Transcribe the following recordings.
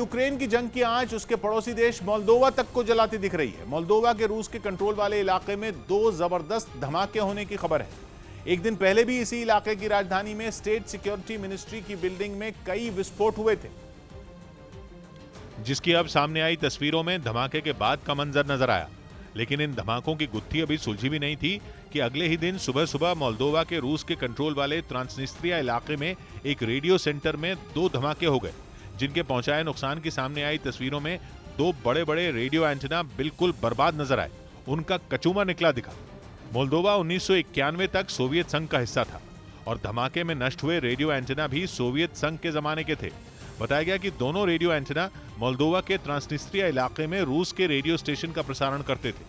Ukraine की जंग की आंच उसके पड़ोसी देश मोल्दोवा तक को जलाती दिख रही है। मोल्दोवा के रूस के कंट्रोल वाले इलाके में 2 जबरदस्त धमाके होने की खबर है। एक दिन पहले भी इसी इलाके की राजधानी में स्टेट सिक्योरिटी मिनिस्ट्री की बिल्डिंग में कई विस्फोट हुए थे, जिसकी अब सामने आई तस्वीरों में धमाके के बाद का मंजर नजर आया। लेकिन इन धमाकों की गुत्थी अभी सुलझी भी नहीं थी कि अगले ही दिन सुबह सुबह मोल्दोवा के रूस के कंट्रोल वाले ट्रांसनिस्ट्रिया इलाके में एक रेडियो सेंटर में 2 धमाके हो गए, जिनके पहुंचाए नुकसान की सामने आई तस्वीरों में 2 बड़े बड़े रेडियो एंटेना बिल्कुल बर्बाद नजर आए। उनका कचूमा निकला दिखा। मोल्दोवा 1991 तक सोवियत संघ का हिस्सा था और धमाके में नष्ट हुए रेडियो एंटेना भी सोवियत संघ के जमाने के थे। बताया गया कि दोनों रेडियो एंटेना मोल्दोवा के ट्रांसनिस्ट्रिया इलाके में रूस के रेडियो स्टेशन का प्रसारण करते थे।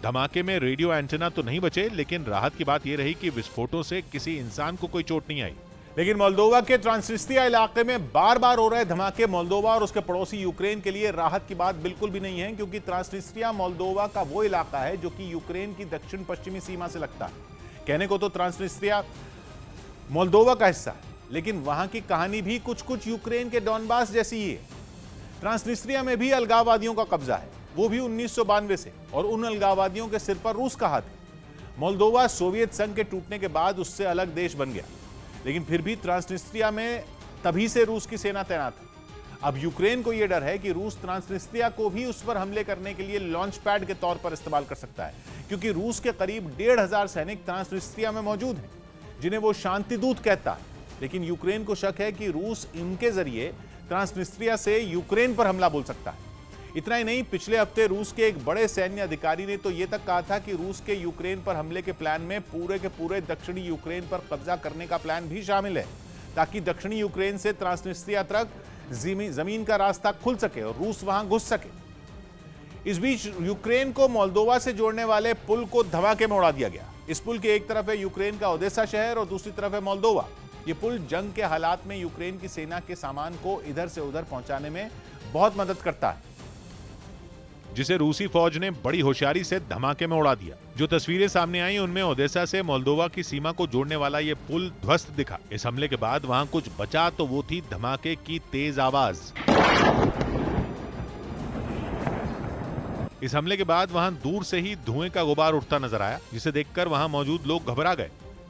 धमाके में रेडियो एंटेना तो नहीं बचे, लेकिन राहत की बात यह रही कि विस्फोटों से किसी इंसान को कोई चोट नहीं आई। लेकिन मोल्दोवा के ट्रांसनिस्ट्रिया इलाके में बार बार हो रहे धमाके मोल्दोवा और उसके पड़ोसी यूक्रेन के लिए राहत की बात बिल्कुल भी नहीं है, क्योंकि ट्रांसनिस्ट्रिया मोल्दोवा का वो इलाका है जो कि यूक्रेन की दक्षिण पश्चिमी सीमा से लगता है। कहने को तो ट्रांसनिस्ट्रिया मोल्दोवा का हिस्सा है, लेकिन वहां की कहानी भी कुछ कुछ यूक्रेन के डॉनबास जैसी ही है। ट्रांसनिस्ट्रिया में भी अलगाववादियों का कब्जा है, वो भी 1992 से, और उन अलगाववादियों के सिर पर रूस का हाथ है। मोल्दोवा सोवियत संघ के टूटने के बाद उससे अलग देश बन गया, लेकिन फिर भी ट्रांसनिस्ट्रिया में तभी से रूस की सेना तैनात है। अब यूक्रेन को यह डर है कि रूस ट्रांसनिस्ट्रिया को भी उस पर हमले करने के लिए लॉन्च पैड के तौर पर इस्तेमाल कर सकता है, क्योंकि रूस के करीब 1500 सैनिक ट्रांसनिस्ट्रिया में मौजूद हैं, जिन्हें वो शांति दूत कहता है। लेकिन यूक्रेन को शक है कि रूस इनके जरिए ट्रांसनिस्ट्रिया से यूक्रेन पर हमला बोल सकता है। इतना ही नहीं, पिछले हफ्ते रूस के एक बड़े सैन्य अधिकारी ने तो यह तक कहा था कि रूस के यूक्रेन पर हमले के प्लान में पूरे के पूरे दक्षिणी यूक्रेन पर कब्जा करने का प्लान भी शामिल है, ताकि दक्षिणी यूक्रेन से ट्रांसनिस्ट्रिया तक जमीन का रास्ता खुल सके और रूस वहां घुस सके। इस बीच यूक्रेन को मोल्दोवा से जोड़ने वाले पुल को धमाके में उड़ा दिया गया। इस पुल के एक तरफ है यूक्रेन का ओडेसा शहर और दूसरी तरफ है मोल्दोवा। ये पुल जंग के हालात में यूक्रेन की सेना के सामान को इधर से उधर पहुंचाने में बहुत मदद करता है, जिसे रूसी फौज ने बड़ी होशियारी से धमाके में उड़ा दिया। जो तस्वीरें सामने आई उनमें ओडेसा से मोल्दोवा की सीमा को जोड़ने वाला ये पुल ध्वस्त दिखा। इस हमले के बाद वहां कुछ बचा तो वो थी धमाके की तेज आवाज। इस हमले के बाद वहां दूर से ही धुएं का गुबार उठता नजर आया, जिसे देखकर वहां मौजूद लोग घबरा गए।